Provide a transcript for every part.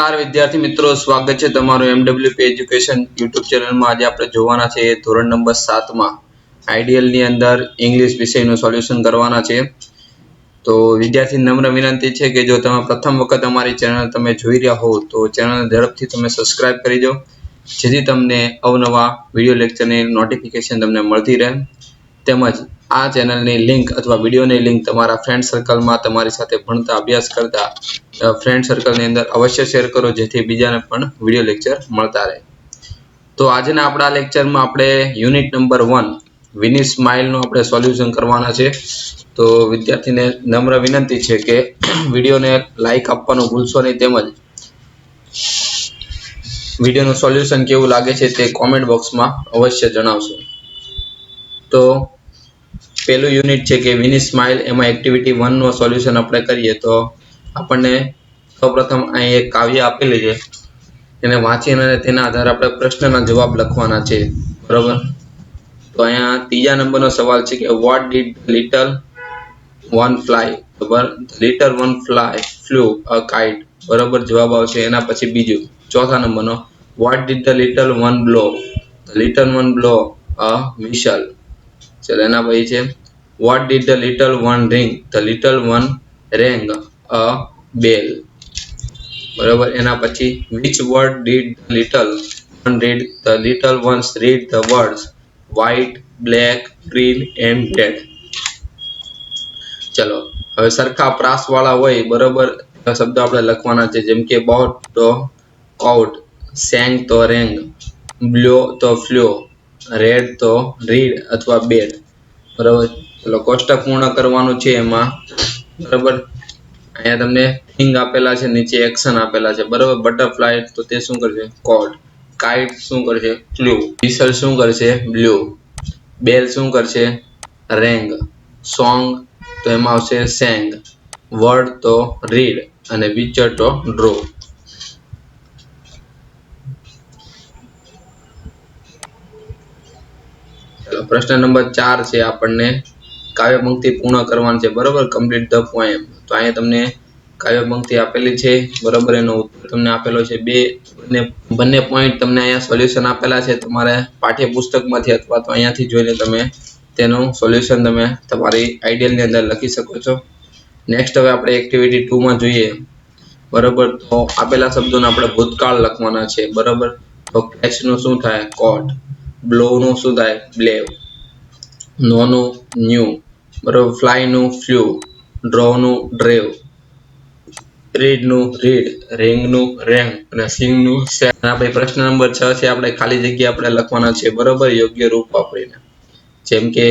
નમસ્કાર વિદ્યાર્થી મિત્રો, સ્વાગત છે તમારું MWP એજ્યુકેશન યુટ્યુબ ચેનલમાં। આજે આપણે જોવાના છે ધોરણ નંબર 7 માં આઈડિયલ ની અંદર ઇંગ્લિશ વિષયનું સોલ્યુશન કરવાના છે। તો વિદ્યાર્થી નમ્ર વિનંતી છે કે જો તમે પ્રથમ વખત અમારી ચેનલ તમે જોઈ રહ્યા હો તો ચેનલ ઝડપથી તમે સબસ્ક્રાઇબ કરી દો, જેથી તમને અવનવા વિડિયો લેક્ચરની નોટિફિકેશન તમને મળતી રહે। તેમજ આ ચેનલની લિંક અથવા વિડિયોની લિંક તમારા ફ્રેન્ડ સર્કલમાં તમારી સાથે ભણતા અભ્યાસ કરતા ફ્રેન્ડ સર્કલની અંદર અવશ્ય શેર કરો, જેથી બીજાને પણ વિડિયો લેક્ચર મળતા રહે। તો આજના આપણા લેક્ચરમાં આપણે યુનિટ નંબર 1 વિની સ્માઇલનું આપણે સોલ્યુશન કરવાના છે। તો વિદ્યાર્થીને નમ્ર વિનંતી છે કે વિડિયોને લાઈક આપવાનું ભૂલશો નહીં, તેમજ વિડિયોનું સોલ્યુશન કેવું લાગે છે તે કોમેન્ટ બોક્સમાં અવશ્ય જણાવશો। તો પહેલું યુનિટ છે કે વિની સ્માઇલ, એમાં એક્ટિવિટી 1 નું સોલ્યુશન આપણે કરીએ તો આપણને સૌપ્રથમ અહીં એક કાવ્ય આપેલી છે, એને વાંચીને તેના આધારે આપણે પ્રશ્નના જવાબ લખવાના છે, બરોબર। તો અહીંયા ત્રીજા નંબરનો સવાલ છે કે what did little one fly, બરાબર। Little one fly flew a kite, બરાબર જવાબ આવશે। એના પછી બીજું ચોથા નંબરનો what did the little one blow, little one blow a whistle. ચલો એના પછી છે what did the little one ring, the little one rang a bell, બરાબર। એના પછી which word did the little one read, the little ones read the words white, black, green and red। ચલો હવે સરખા પ્રાસ વાળા હોય, બરાબર, શબ્દ આપણે લખવાના છે, જેમ કે બોટ તો કોટ, સેંગ તો રેંગ, બ્લો તો ફ્લો, રેડ તો રીડ અથવા બેડ, બરાબર। ચલો કોષ્ટક પૂર્ણ કરવાનું છે એમાં, બરાબર। અહીંયા તમને થિંગ આપેલા છે, નીચે એક્શન આપેલા છે, બરાબર। બટરફ્લાય તો તે શું કરશે કોટ, કાઇટ શું કરશે ફ્લુ, વિસલ શું કરશે બ્લુ, બેલ શું કરશે રેંગ, સોંગ તો એમાં આવશે સેંગ, વર્ડ તો રીડ અને વિચર તો ડ્રો। ચલો પ્રશ્ન નંબર 4 છે, આપણને કાવ્ય પંક્તિ પૂર્ણ કરવાની છે, બરાબર, કમ્પ્લીટ ધ પોએમ। તો અહીંયા તમને કાવ્ય પંક્તિ આપેલી છે, બરાબર, એનો ઉત્તર તમને આપેલો છે। બંને પોઈન્ટ તમને અહીંયા સોલ્યુશન આપેલા છે, તમારે પાઠ્યપુસ્તકમાંથી અથવા તો અહીંયાથી જોઈને તમે તેનું સોલ્યુશન તમે તમારી આઈડિયલની અંદર લખી શકો છો। નેક્સ્ટ હવે આપણે એક્ટિવિટી 2 માં જોઈએ, બરાબર। તો આપેલા શબ્દોને આપણે ભૂતકાળ લખવાના છે, બરાબર। તો કેચ નું શું થાય કોટ, બ્લો નું શું થાય બ્લેવ, નો નું ન્યુ, બરાબર, ફ્લાય નું ફ્લ્યુ, ડ્રો નું ડ્રેવ, રીડ નું રીડ, રેંગ નું રેંગ અને સિંગ નું સેંગ। આપણે પ્રશ્ન નંબર 6 છે, આપણે ખાલી જગ્યા આપણે લખવાના છે, બરાબર, યોગ્ય રૂપ વાપરીને। જેમ કે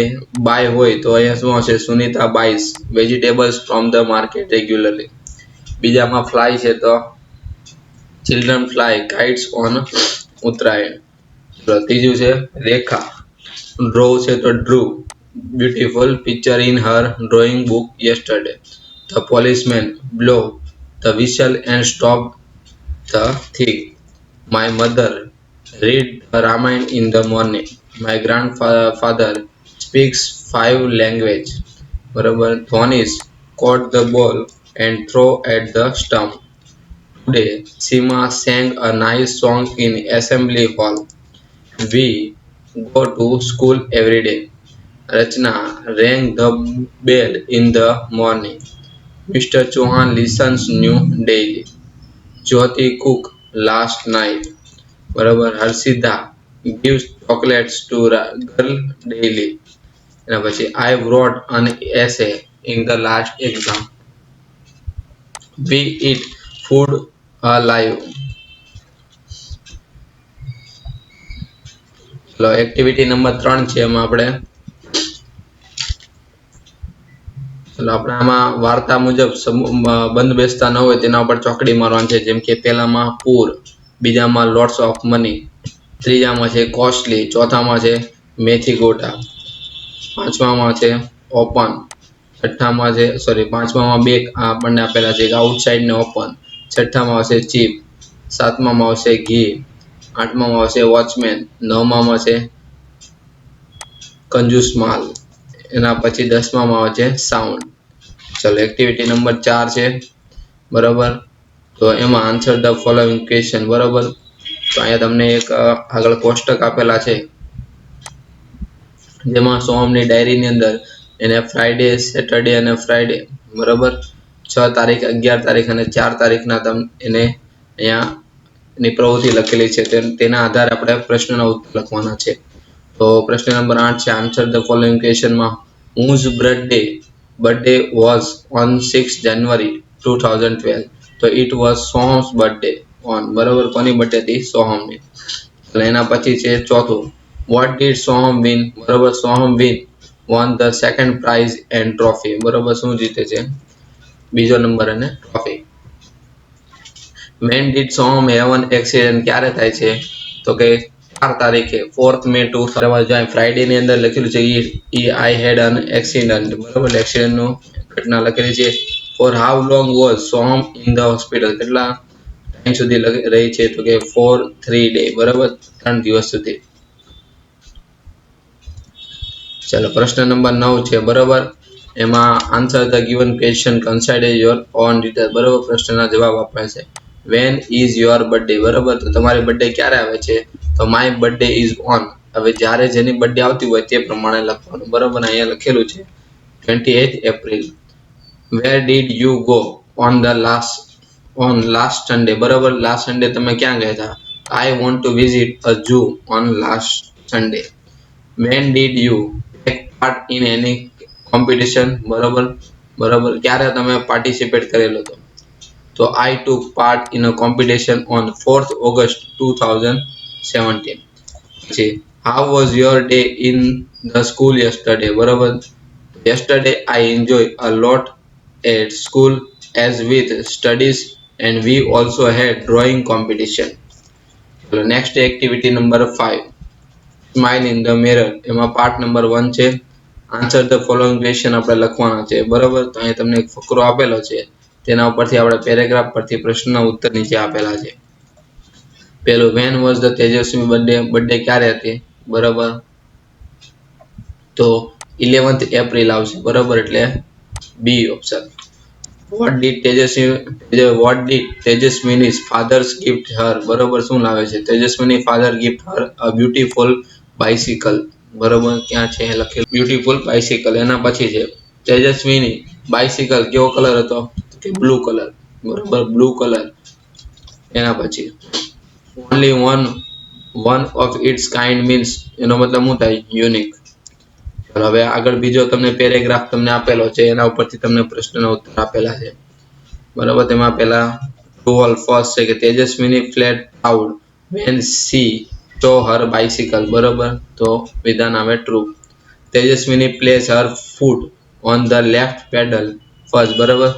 બાય હોય તો અહીંયા શું હશે Sunita bias vegetables from the market regularly. બીજામાં ફ્લાય છે તો children fly kites on Uttarayan. ત્રીજું છે રેખા, ડ્રો છે તો drew beautiful picture in her drawing book yesterday. The policeman blow the whistle and stop the thief. My mother read the Ramayana in the morning. My grandfather speaks 5 languages. બરાબર, ધોનીસ caught the ball and throw at the stump. Today, Seema sang a nice song in assembly hall. We go to school every day. Rachna rang the bell in the morning. Mr. Chauhan listens new daily. Jyoti cook last night. બરાબર, Harshita gives chocolates to girl daily. એના પછી I wrote an essay in the last exam. We eat food alive. ચલો activity number 3 છે, એમાં આપણે આપણે આમાં વાર્તા મુજબ બંધ બેસતા ન હોય તેના ઉપર ચોકડી મારવાની છે। જેમ કે પહેલામાં પૂર, બીજામાં લોટ્સ ઓફ મની, ત્રીજામાં છે કોસ્ટલી, ચોથામાં છે મેથી ગોટા, પાંચમામાં છે ઓપન, છઠ્ઠામાં છે પાંચમામાં બે આપણને આપેલા છે આઉટસાઇડ ને ઓપન, છઠ્ઠામાં આવશે ચીપ, સાતમામાં આવશે ઘી, આઠમામાં આવશે વોચમેન, નવમામાં છે કંજૂસ માલ, એના પછી 10મામાં આવે છે સાઉન્ડ। ચલો એક્ટિવિટી નંબર 4 છે, બરાબર। તો એમાં આન્સર ધ ફોલોઈંગ ક્વેશ્ચન, બરોબર. તો અહીંયા તમને એક આગળ કોષ્ટક આપેલા છે જેમાં સોહમની ડાયરીની અંદર એને ફ્રાઈડે, સેટરડે અને ફ્રાઈડે, બરોબર, 6 તારીખ, 11 તારીખ અને 4 તારીખના એને અહીંયા એની પ્રવૃત્તિ લખેલી છે. તેના આધારે આપણે પ્રશ્નના ઉત્તર લખવાના છે. તો પ્રશ્ન નંબર 8 છે, આન્સર ધ ફોલોઈંગ ક્વેશ્ચનમાં whose birthday was on 6 January 2012. તો it was Soham's birthday on, બરોબર, કોની બર્થડે હતી? સોહમની. એટલે એના પછી છે ચોથું, વોટ ડીડ સોહમ વિન, બરોબર, Soham win won the second prize and trophy, બરોબર, શું જીતે છે? બીજો નંબર અને trophy. When did Soham have an accident, ક્યારે થાય છે? તો કે 4 તારીખે, 4th May 2012. ફ્રાઈડે ની અંદર લખેલું છે આઈ હેડ એન એક્સિડન્ટ, બરોબર, એક્સિડન્ટ નું ઘટના લખેલી છે. For how long was Soham in the hospital, કેટલા ટાઈમ સુધી રહી છે? તો કે ફોર 3 ડે, બરોબર, 3 દિવસ સુધી. ચાલો પ્રશ્ન નંબર 9 છે, બરોબર, એમાં answer the given question કન્સાઇડ your own detail, બરોબર, પ્રશ્નના જવાબ આપ્યા છે. વેન ઇઝ યોર બર્થડે, બરોબર, તો તમારી બર્થડે ક્યારે આવે છે? તો માય બર્થડે ઇઝ ઓન. હવે જ્યારે જેની બર્થડે આવતી હોય તે પ્રમાણે લખવાનું, બરોબર. અહીંયા લખેલું છે 28th April. Where did you go on last Sunday, બરોબર, લાસ્ટ સન્ડે તમે ક્યાં ગયા હતા? I want to visit a zoo on last Sunday. When did you take part in any competition, બરોબર, ક્યારે તમે પાર્ટિસિપેટ કરેલો હતો? તો I took part in a competition on 4th August 2017. પછી how was your day in the school yesterday, બરોબર, yesterday I enjoy a lot at school as with studies and we also had drawing competition. Next activity number 5, smile in the mirror. એમાં part number 1 છે, answer the following question આપણે લખવાના છે, બરોબર. તો અહીં તમને એક ફકરો આપેલો છે, તેના ઉપરથી આપણે પેરેગ્રાફ પરથી પ્રશ્નના ઉત્તર નીચે આપેલા છે. પેલું, when was the Tejasvi birthday ક્યારે હતી? બરોબર, તો 11th એપ્રિલ આવશે, બરોબર, એટલે B option. What did Tejaswini father's gift her, બરોબર, શું લાવે છે? તેજસ્વીની father gift her a beautiful bicycle, બરોબર, ક્યાં છે લખેલું? Beautiful bicycle. એના પછી છે તેજસ્વીની બાઇસિકલ કેવો કલર હતો? કે બ્લુ કલર, બરોબર, બ્લુ કલર. એના પછી only one of its kind means, એનો મતલબ શું થાય? યુનિક. હવે આગળ બીજો તમને પેરેગ્રાફ તમને આપેલો છે, એના ઉપરથી તમને પ્રશ્નના ઉત્તર આપેલા છે, બરોબર. તેમાં પહેલા ટ્રુ ઓર ફોલ્સ છે કે તેજસ્વીની flat proud when she so her bicycle, બરોબર, તો વિધાન આવે true. Tejaswini place Har foot on the left pedal first, બરોબર,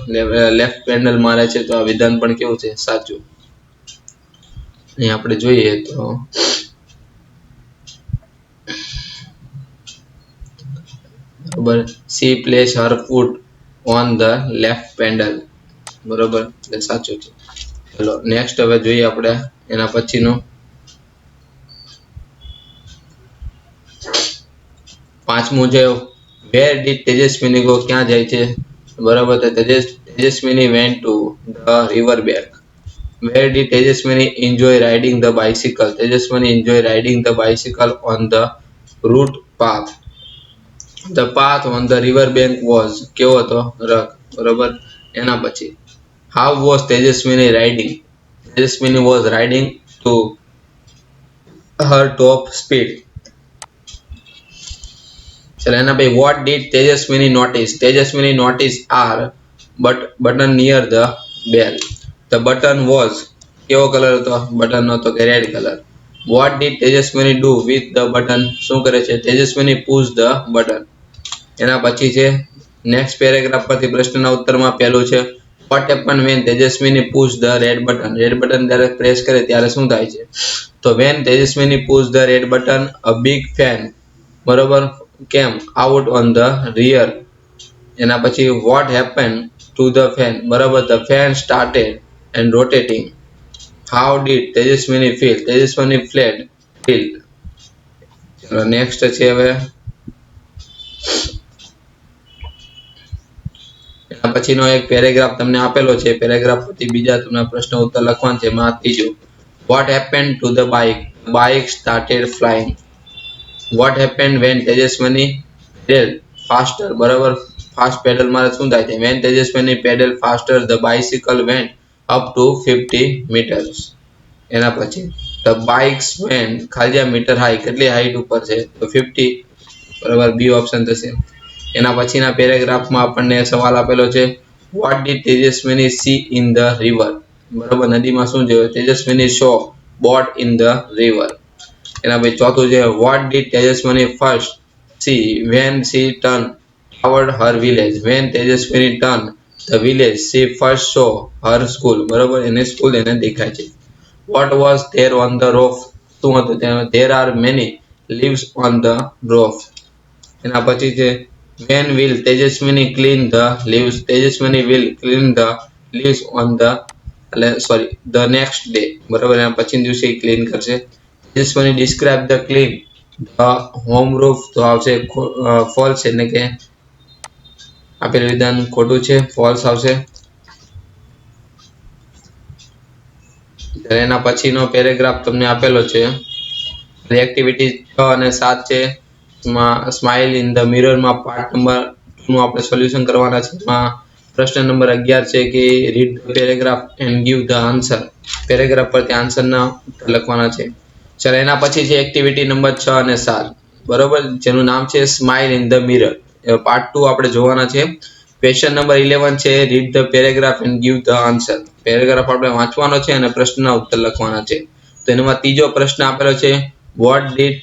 લેફ્ટ પેડલ મારે છે, તો આ વિધાન પણ કેવું છે? સાચું. અહીં આપણે જોઈએ તો બરોબર, C place Har foot on the left pedal, બરોબર, એટલે સાચું છે. ચલો નેક્સ્ટ હવે જોઈએ આપણે એના પછીનું 5મું છે, વેર ડીડ તેજસ્વીની ગો, ક્યાં જાય છે? બરોબર, તો Tejaswini went to the river back. Where did Tejaswini enjoy riding the bicycle? Tejaswini enjoy riding the bicycle on the route path. The path on the river bank was, કેવો હતો? રફ, બરોબર. એના પછી how was Tejaswini riding? Tejaswini was riding to her top speed. ચલો એના પછી what did Tejaswini notice? Tejaswini notice are button near the bell. The button was, કેવો colour હતો? બટન હતો કે red colour. Vote did Tejaswini do with the button? શું કરે છે? તેજસ્વીની પુશ ધ બટન. એના પછી છે નેક્સ્ટ પેરેગ્રાફ પરથી પ્રશ્નના ઉત્તરમાં પહેલું છે, what happen when Tejaswini push the red button? Red button જ્યારે પ્રેસ કરે ત્યારે શું થાય છે? તો when Tejaswini push the red button a big fan, બરોબર, came out on the rear. એના પછી what happen to the fan? બરોબર, the fan started and rotating. How did Tejaswini feel? Tejaswini felt feel. ચલો નેક્સ્ટ છે હવે એના એના પછીનો એક પેરેગ્રાફ તમને આપેલો છે, પેરેગ્રાફ પછી બીજા તમને પ્રશ્ન ઉત્તર લખવાનું છે. એમાં ત્રીજું, what happened to the bike started flying. what happened when Tejaswini pedal faster, બરાબર, ફાસ્ટ પેડલ મારે શું થાય છે? when Tejaswini pedal faster the bicycle went up to 50 meters. એના પછી the bikes went ખાલી જગ્યા મીટર હાઈ, કેટલી હાઈટ ઉપર છે? તો 50, બરાબર, બી ઓપ્શન થશે. એના પછીના પેરેગ્રાફમાં આપણને સવાલ આપેલો છે, what did Tejaswini see in the river. બરાબર, નદીમાં શું જોયું? તેજસ્વીની saw boat in the river. એના પછી ચોથું છે, what did Tejaswini first see when she turned toward her village. when Tejaswini turned the village she first saw her school. બરાબર, એને સ્કૂલ એને દેખાય છે. what was there on the roof. શું હતું ત્યાં? there are many leaves on the roof. એના પછી છે, when will Tejaswini clean the leaves. Tejaswini will clean the leaves on the the next day. બરાબર, એના પછી દિવસે ક્લીન કરશે. તેજસ્વીની describe the clean the home roof. તો આવશે ફોલ્સ, એટલે કે આપેલું વિધાન ખોટું છે, ફોલ્સ આવશે. એના પછીનો પેરેગ્રાફ તમને આપેલો છે, એક્ટિવિટી 6 અને 7 છે. સ્માઇલ ઇન ધ મિરર માં પાર્ટ નંબર 2 નું આપણે સોલ્યુશન કરવાના છે. એમાં પ્રશ્ન નંબર 11 છે કે read the paragraph and give the answer. Paragraph પરથી આન્સરના લખવાના છે. ચાલો, એના પછી છે એક્ટિવિટી નંબર 6 અને 7, બરોબર, જેનું નામ છે smile in the mirror. Part 2 આપણે જોવાના છે. ક્વેશ્ચન નંબર 11 છે, read the paragraph and give the answer. Paragraph આપણે વાંચવાનો છે અને પ્રશ્નના ઉત્તર લખવાના છે. તો એમાં ત્રીજો પ્રશ્ન આપેલો છે, વોટ ડીડ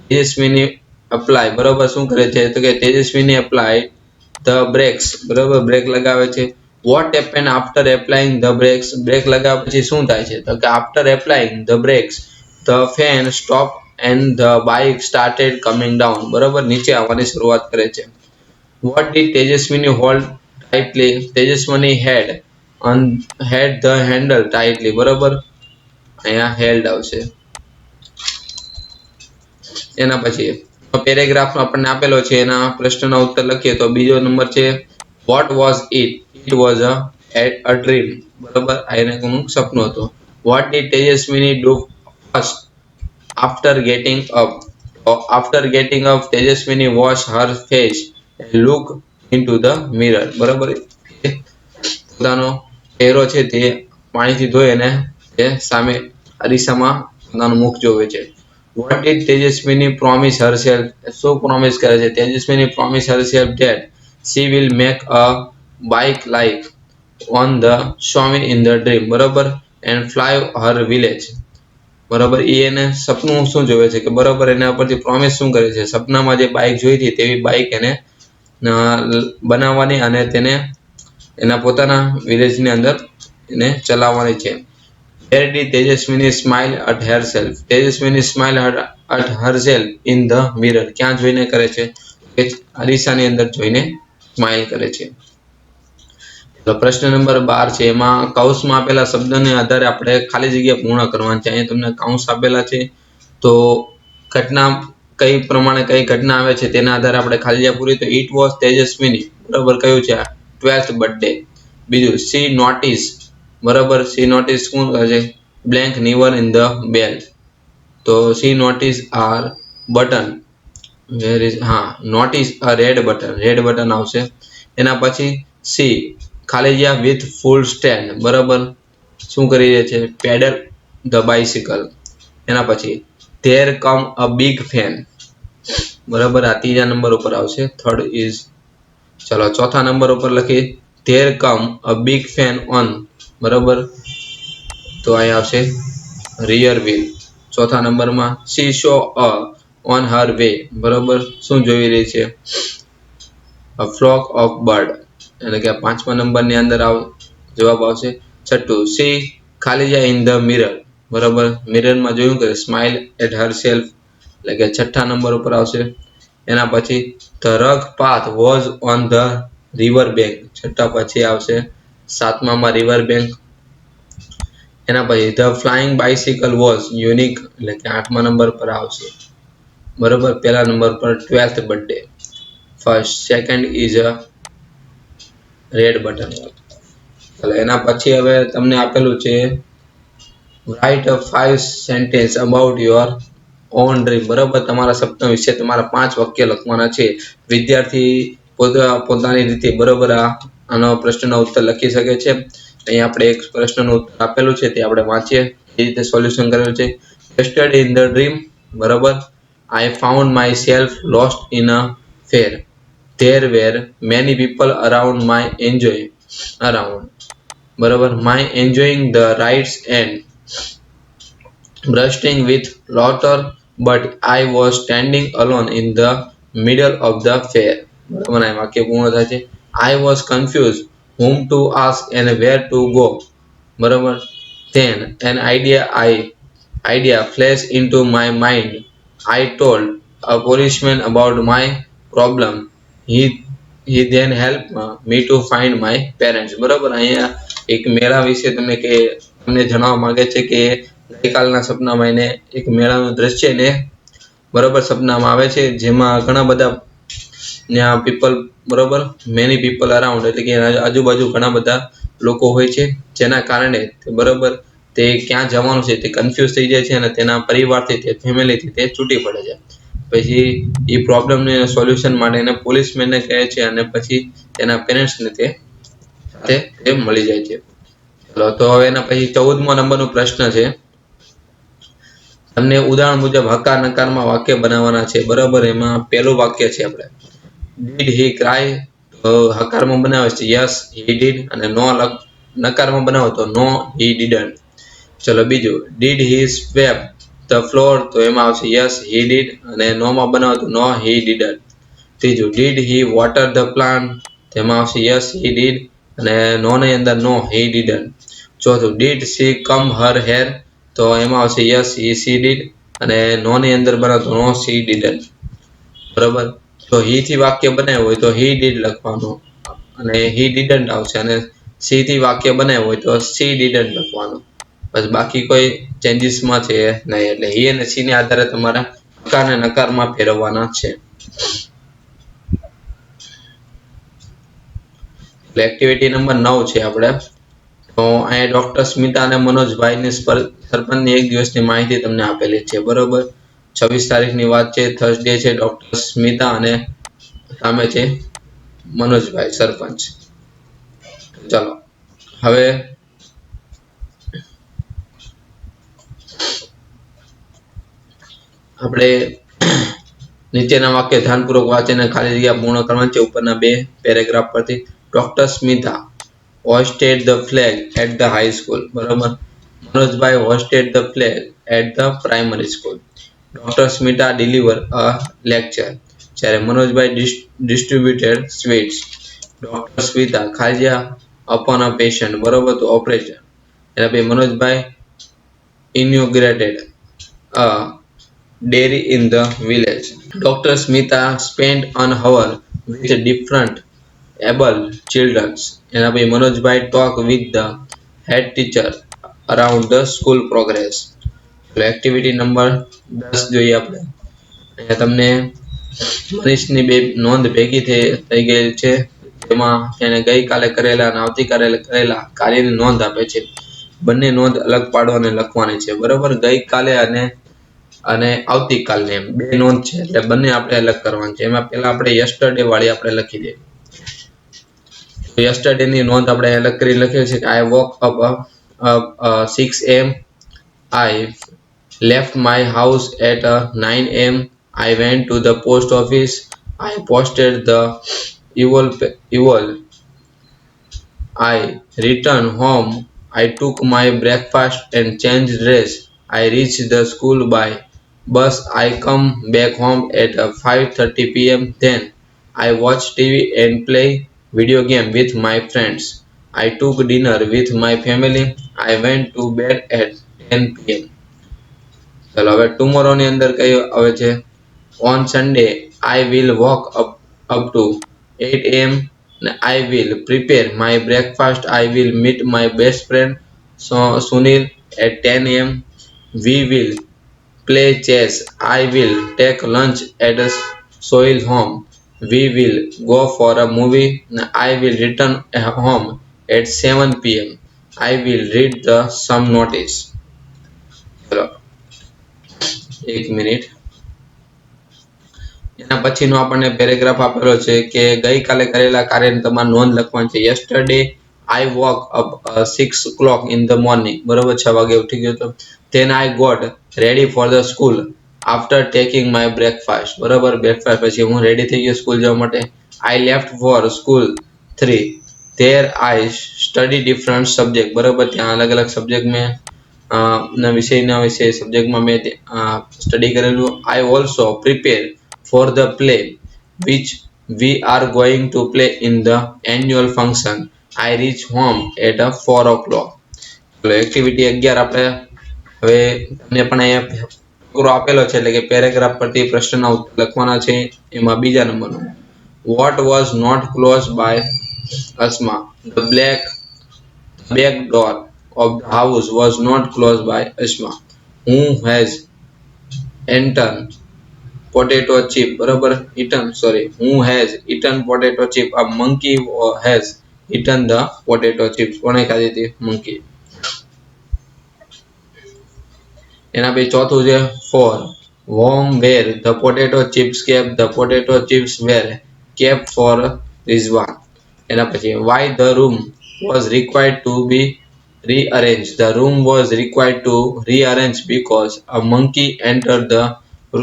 તેજસ્વીની અપ્લાય. બરોબર, શું કરે છે? તો કે તેજસ્વીની અપ્લાય ધ બ્રેક્સ. બરોબર, બ્રેક લગાવે છે. What happen after applying the brakes. Brake લગાવ્યા પછી શું થાય છે? તો કે after applying the brakes the fan stop and the bike started coming down. બરોબર, નીચે આવવાની શરૂઆત કરે છે. What did Tejaswini hold tightly. Tejaswini had the handle tightly. બરોબર, અહીંયા હેલ્ડ આવશે. એના પછી પેરેગ્રાફ આપણને આપેલો છે, એના પ્રશ્નનો ઉત્તર લખીએ તો બીજો નંબર છે, what was it. It was a dream. બરોબર, આ એને કોનું સપનું હતું. What did Tejaswini do first after getting up. After getting up Tejaswini wash her face and look into the mirror. બરોબર, પોતાનો ચહેરો છે તે પાણીથી ધોઈ અને તે સામે અરીસામાં પોતાનું મુખ જોવે છે. What did Tejaswini promise herself. શું પ્રોમિસ કરે છે? Tejaswini promise herself that she will make a bike like on the સ્વામી ઇન ધ ડ્રીમ. બરોબર, એન્ડ ફ્લાય હર વિલેજ. બરોબર, એને સપનું શું જોવે છે કે બરોબર એના પરથી પ્રોમિસ શું કરે છે? સપનામાં જે બાઇક જોઈ હતી તેવી બાઇક એને બનાવવાની અને તેને એના પોતાના વિલેજની અંદર એને ચલાવવાની છે. Where did Tejaswini smile at herself. Tejaswini smile at herself in the mirror. ક્યાં જોઈને કરે છે? અરીસાની અંદર જોઈને સ્માઇલ કરે છે. તો પ્રશ્ન નંબર 12 છે, એમાં કૌંસમાં આપેલા શબ્દને આધારે આપણે ખાલી જગ્યા પૂર્ણ કરવાની છે. અહીંયા તમને કૌંસ આપેલા છે, તો ઘટના કઈ પ્રમાણે કઈ ઘટના આવે છે તેના આધારે આપણે ખાલી જગ્યા પૂરી. તો ઇટ વોઝ તેજસ્વીની. બરાબર, કયું છે? 12th birthday. બીજું, સી નોટિસ. બરાબર, સી નોટિસ શું કહે છે? Blank never in the bell. તો C notice are button. Where is, હા, notice a red button. Red button આવશે. એના પછી સી ખાલી જગ્યા વિથ ફૂલ સ્ટેન્ડ. બરાબર, શું કરી રહી છે? Pedal the bicycle. એના પછી there come a big fan. બરાબર, આ ત્રીજા નંબર ઉપર આવશે. થર્ડ ઇઝ, ચલો ચોથા નંબર ઉપર લખી there come a big fan on. બરાબર, તો અહીંયા આવશે રિયર વ્હીલ. ચોથા નંબરમાં she saw a on her way. બરાબર, શું જોઈ રહી છે? A flock of bird. એટલે કે પાંચમા નંબરની અંદર જવાબ આવશે. છઠ્ઠું, સી ખાલી જાય ઇન ધ મિરર. બરાબર, મિરરમાં જોયું કે સ્માઇલ એટ હર સેલ્ફ, એટલે કે છઠ્ઠા નંબર ઉપર આવશે. એના પછી the rug path was on the river bank. છઠ્ઠા પછી આવશે. સાતમામાં રિવર બેંક. એના પછી the flying bicycle was unique, એટલે કે આઠમા નંબર પર આવશે. બરોબર, પહેલા નંબર પર 12th birthday. First, second is red button. ચાલો એના પછી હવે તમને આપેલું છે write a 5 sentence about your own dream. બરાબર, તમારા સપના વિશે તમારા 5 વાક્ય લખવાના છે. વિદ્યાર્થી પોતાની રીતે બરાબર આનો પ્રશ્નનો ઉત્તર લખી શકે છે. અહીં આપણે એક પ્રશ્નનું ઉત્તર આપેલું છે તે આપણે વાંચીએ એ રીતે સોલ્યુશન કરેલું છે. yesterday in the dream, બરાબર, I found myself lost in a fair. There were many people around my enjoying around, બરાબર, my enjoying the rides and bursting with laughter, but I was standing alone in the middle of the fair. બરાબર, આ વાક્ય પૂર્ણ થાય છે. I was confused whom to ask and where to go. બરાબર, then an idea flashed into my mind. I told a policeman about my problem. He then helped me to find my parents. બરાબર, અહીંયા એક મેળા વિશે તમને જણાવવા માંગે છે કે ગઈકાલના સપનામાં એને એક મેળાનું દ્રશ્ય ને બરાબર સપનામાં આવે છે, જેમાં ઘણા બધા ત્યાં પીપલ, બરાબર, મેની પીપલ અરાઉન્ડ, એટલે કે આજુબાજુ ઘણા બધા લોકો હોય છે, જેના કારણે બરાબર તે ક્યાં જવાનું છે તે કન્ફ્યુઝ થઈ જાય છે અને તેના પરિવારથી તે ફેમિલીથી તે છૂટી પડે છે. પછી એ પ્રોબ્લેમને સોલ્યુશન માટે એને પોલીસમેનને કહે છે અને પછી તેના પેરેન્ટ્સને તે સાથે તે મળી જાય છે. ચલો તો હવે એના પછી 14મો નંબરનો પ્રશ્ન છે. તમને ઉદાહરણ મુજબ હકાર નકારમાં વાક્ય બનાવવાના છે. બરાબર, એમાં પહેલું વાક્ય છે આપણે ડીડ હી ક્રાય, તો હકારમાં બનાવે છે યસ હી ડીડ, અને નો નકારમાં બનાવો તો નો હી ડીડન્ટ. ચલો બીજું did he swap the floor, તો એમાં આવશે યસ હી ડીડ, અને નો માં બનાવો તો નો હી ડીડન્ટ. ત્રીજું did he water the plant, તેમાં આવશે યસ હી ડીડ, અને નો ની અંદર નો હી ડીડન્ટ. ચોથું did she comb her hair, તો એમાં આવશે યસ હી સી ડીડ, અને નો ની અંદર બનાવો તો નો સી ડીડન્ટ. બરાબર, તો હી થી વાક્ય બનાવ્યું હોય તો હી ડીડ લખવાનું, અને હી ડીડન્ટ આવશે, અને સી થી વાક્ય બનાવ્યું હોય તો સી ડીડન્ટ લખવાનું. બસ, બાકી કોઈ ચેન્જીસમાં છે નહીં. એટલે હી અને સી ને આધારે તમારા હકાર અને નકારમાં ફેરવવાના છે. એક્ટિવિટી નંબર 9 છે આપણે. તો અહીંયા ડોક્ટર સ્મિતા અને મનોજભાઈની સરપંચની એક દિવસની માહિતી તમને આપેલી છે. બરોબર, 26 તારીખની વાત છે, થર્સડે છે. ડોક્ટર સ્મિતા અને સામે છે મનોજભાઈ સરપંચ. ચાલો હવે આપણે નીચેના વાક્ય ધ્યાનપૂર્વક વાંચીને ખાલી જગ્યા પૂર્ણ કરવાની છે ઉપરના બે પેરેગ્રાફ પરથી. Doctor Smita hoisted the flag at the high school. બરાબર, મનોજભાઈ hoisted the flag at the primary school. Dr. Smita delivered a lecture. જ્યારે મનોજભાઈ distributed sweets. Dr. Smita ખાજ્યા upon a patient. બરાબર, તો ઓપરેશન. એના પછી મનોજભાઈ inaugurated a dairy in the village. Dr. Smita spent an hour with different able children. એના પછી મનોજભાઈ talk with the head teacher around the school progress. Activity number 10 જોઈએ આપણે. અહીંયા તમને મનીષની બે નોંધ ભેગી થઈ ગઈ છે, જેમાં તેને ગઈકાલે કરેલા અને આવતીકાલે કરેલા કાર્યની નોંધ આપે છે. બંને નોંધ અલગ પાડો અને લખવાની છે. બરાબર, ગઈકાલે અને આવતીકાલની એમ બે નોંધ છે, એટલે બંને આપણે અલગ કરવાની છે. એમાં પહેલા આપણે યસ્ટરડે વાળી આપણે લખી દઈએ. yesterday ની નોંધ આપણે અલગ કરી લખીએ છીએ કે I woke up 6 am. I left my house at 9 am. I went to the post office. I posted the envelope. I returned home. I took my breakfast and changed dress. I reached the school by bus. I come back home at 5:30 p.m. Then I watch TV and play video game with my friends. I took dinner with my family. I went to bed at 10 p.m. ચલો હવે tomorrow ની અંદર કઈ આવે છે? On Sunday I will walk up to 8 am. I will prepare my breakfast. I will meet my best friend Sunil at 10 am. We will play chess. I will take lunch at a Soil home. We will go for a movie. I will return home at 7 p.m. I will read the some notice. ચલો એક minute. એના પછીનો આપણને paragraph આપેલો છે કે ગઈકાલે કરેલા કાર્યની તમારે નોંધ લખવાની છે. Yesterday I woke up 6 o'clock in the morning. બરોબર, 6 વાગે ઉઠી ગયો હતો. Then I got ready for the school after taking my breakfast. બરોબર, બ્રેકફાસ્ટ પછી હું રેડી થઈ ગયો સ્કૂલ જવા માટે. I left for school 3. There I study different subject. બરોબર, ત્યાં અલગ અલગ સબ્જેક્ટ મેં વિષયના વિષય સબ્જેક્ટમાં મેં સ્ટડી કરેલું. I also prepare for the play which we are going to play in the annual function. I reach home at 4 o'clock. Activity 11 આપણે હવે તમને પણ અહીંયા પૂરો આપેલો છે એટલે કે પેરેગ્રાફ પરથી પ્રશ્નના ઉત્તર લખવાના છે. એમાં બીજા નંબરનો what was not closed by Asma? The back door of the house was not closed by Asma. Who has eaten potato chip? બરાબર, who has eaten potato chip? A monkey has eaten the potato chips. કોણે ખાધી હતી? monkey. એના પછી ચોથું છે 4. Whom were the potato chips kept? The potato chips were kept for Rizwan. એના પછી why the room was required to be rearranged? The room was required to rearrange because a monkey entered the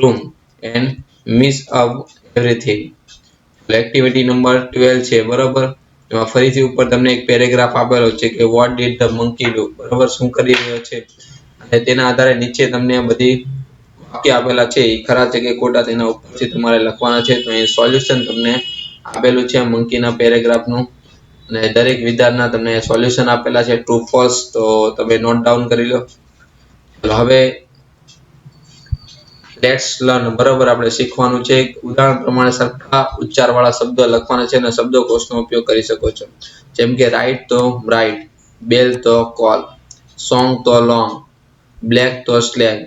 room and messed up everything. Activity number 12 છે. બરોબર, એમાં ફરીથી ઉપર તમને એક paragraph આપેલો છે કે what did the monkey do? બરોબર, શું કરી રહ્યો છે અને તેના આધારે નીચે તમને બધી વાક્ય આપેલા છે એ ખરા છે કે ખોટા તેના ઉપરથી તમારે લખવાના છે. તો અહીં સોલ્યુશન તમને આપેલું છે મંકીના પેરેગ્રાફનું અને દરેક વિધાનના તમને સોલ્યુશન આપેલા છે ટ્રુ ફોલ્સ. તો તમે નોટ ડાઉન કરી લો. ચલો હવે લેટ્સ લર્ન. બરાબર, આપણે શીખવાનું છે. ઉદાહરણ પ્રમાણે સરખા ઉચ્ચારવાળા શબ્દો લખવાના છે અને શબ્દકોશનો ઉપયોગ કરી શકો છો. જેમ કે રાઇટ તો બ્રાઇટ, બેલ તો કોલ, સોંગ તો લોંગ, બ્લેક તો સ્લેગ,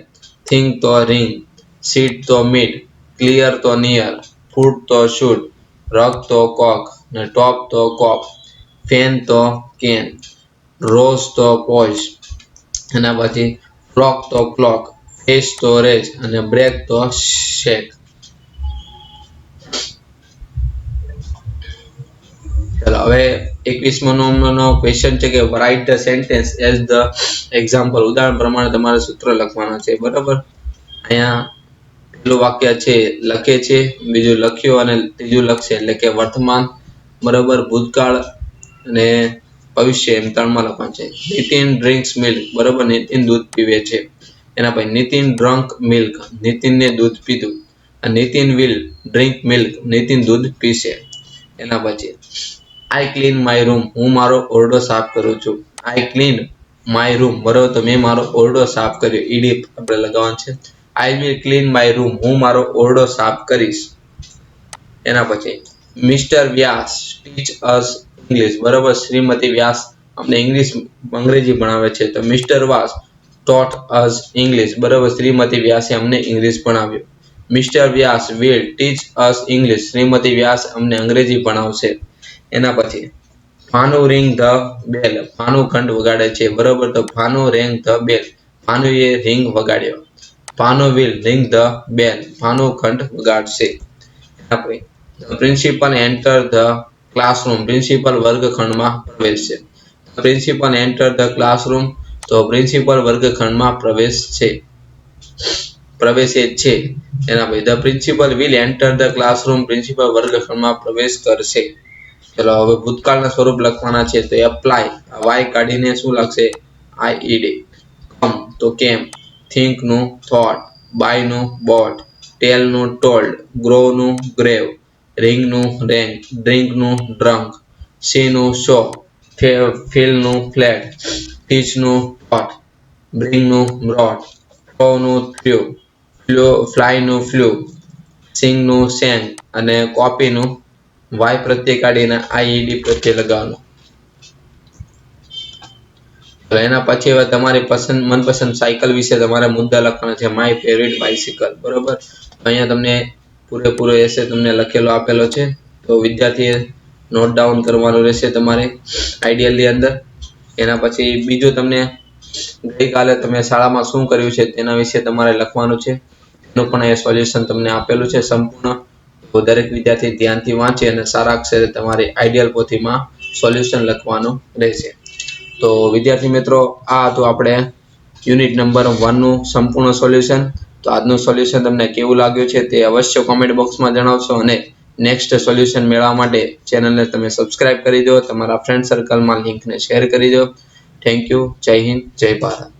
થિંક તો રિંગ, સીટ તો મીટ, ક્લિયર તો નિયર, ફૂટ તો શૂટ, રગ તો કોક ને ટોપ તો કોપ, ફેન તો કેન, રોઝ તો પોઝ, એના પછી ફ્લોક તો ક્લોક, ફેસ તો રેજ અને બ્રેક તો શેક. ચલો હવે 21મો નંબરનો ક્વેશ્ચન છે કે write the sentence as the example. ઉદાહરણ પ્રમાણે તમારે સૂત્ર લખવાના છે. બરાબર, અહીંયા પહેલું વાક્ય છે લખે છે, બીજું લખ્યો અને ત્રીજું લખશે એટલે કે વર્તમાન, બરાબર, ભૂતકાળ અને ભવિષ્ય એમ ત્રણમાં લખવાનું છે. Nitin drinks milk. બરાબર, નીતિન દૂધ પીવે છે. એના પછી નીતિન ડ્રંક મિલ્ક, નીતિનને દૂધ પીધું. Nitin will drink milk, Nitin દૂધ પીશે. એના પછી આઈ ક્લીન માય રૂમ, હું મારો ઓરડો સાફ કરું છું. આઈ ક્લીન માય રૂમ, બરાબર, તો મેં મારો ઓરડો સાફ કર્યો. ઈડી આપણે લગાવવાનું છે. I will clean my room, હું મારો ઓરડો સાફ કરીશ. એના પછી મિસ્ટર વ્યાસ ટીચ અસ ઇંગ્લિશ. બરાબર, શ્રીમતી વ્યાસ અમને અંગ્રેજી ભણાવે છે. તો mister Vyas taught us English. બરાબર, શ્રીમતી વ્યાસે અમને ઇંગ્લિશ ભણાવ્યું. Mister Vyas will teach us English. શ્રીમતી વ્યાસ અમને અંગ્રેજી ભણાવશે. એના પછી Bhanu ring the bell, Bhanu ઘંટ વગાડે છે. બરાબર, તો Bhanu rang the bell, ભાનુએ ring વગાડ્યો. Bhanu will ring the bell, Bhanu ઘંટ વગાડશે. એના પછી principal enter the classroom, principal વર્ગખંડમાં પ્રવેશશે. પ્રિન્સિપલ enter the classroom, તો પ્રિન્સિપલ વર્ગખંડમાં પ્રવેશે છે. એના પછી the principal will enter the classroom, principal વર્ગખંડમાં પ્રવેશ કરશે. ચલો હવે ભૂતકાળના સ્વરૂપ લખવાના છે. તો એપ્લાય, વાય કાઢીને શું લાગશે? આઈઈડી. કમ તો કેમ, થિંક નું થોટ, બાય નું બોટ, ટેલ નું ટોલ્ડ, ગ્રો નું ગ્રેવ, રિંગ નું રેંગ, ડ્રિંક નું ડ્રંક, સી નું શો, ફીલ નું ફ્લેટ, ટીચ નું ટોટ, બ્રિંગ નું બ્રોટ, થ્રો નું થ્રુ, ફ્લાય નું ફ્લુ, સિંગ નું સેંગ અને કોપી નું વાય પ્રત્યે કાઢીને આઈઈડી પ્રત્યે લગાવવાનું. એના પછી હવે તમારી મનપસંદ સાયકલ વિશે તમારે મુદ્દા લખવાના છે. My favourite bicycle. બરોબર, અહીંયા તમને પૂરેપૂરો એસે તમને લખેલો આપેલો છે, તો વિદ્યાર્થીએ નોટ ડાઉન કરવાનું રહેશે તમારે આઈડિયલની અંદર. એના પછી બીજું તમને ગઈકાલે તમે શાળામાં શું કર્યું છે તેના વિશે તમારે લખવાનું છે, એનું પણ એ સોલ્યુશન તમને આપેલું છે સંપૂર્ણ. તો દરેક વિદ્યાર્થી ધ્યાનથી વાંચે અને સારા અક્ષરે તમારી આઈડિયલ પોથીમાં સોલ્યુશન લખવાનું રહેશે. તો વિદ્યાર્થી મિત્રો, આ હતું આપણે યુનિટ નંબર 1 નું સંપૂર્ણ સોલ્યુશન. તો આજનું સોલ્યુશન તમને કેવું લાગ્યું છે તે અવશ્ય કોમેન્ટ બોક્સમાં જણાવશો, અને નેક્સ્ટ સોલ્યુશન મેળવવા માટે ચેનલને તમે સબસ્ક્રાઇબ કરી દો, તમારા ફ્રેન્ડ સર્કલમાં લિંકને શેર કરી દો. Thank you. જય હિન્દ, જય ભારત.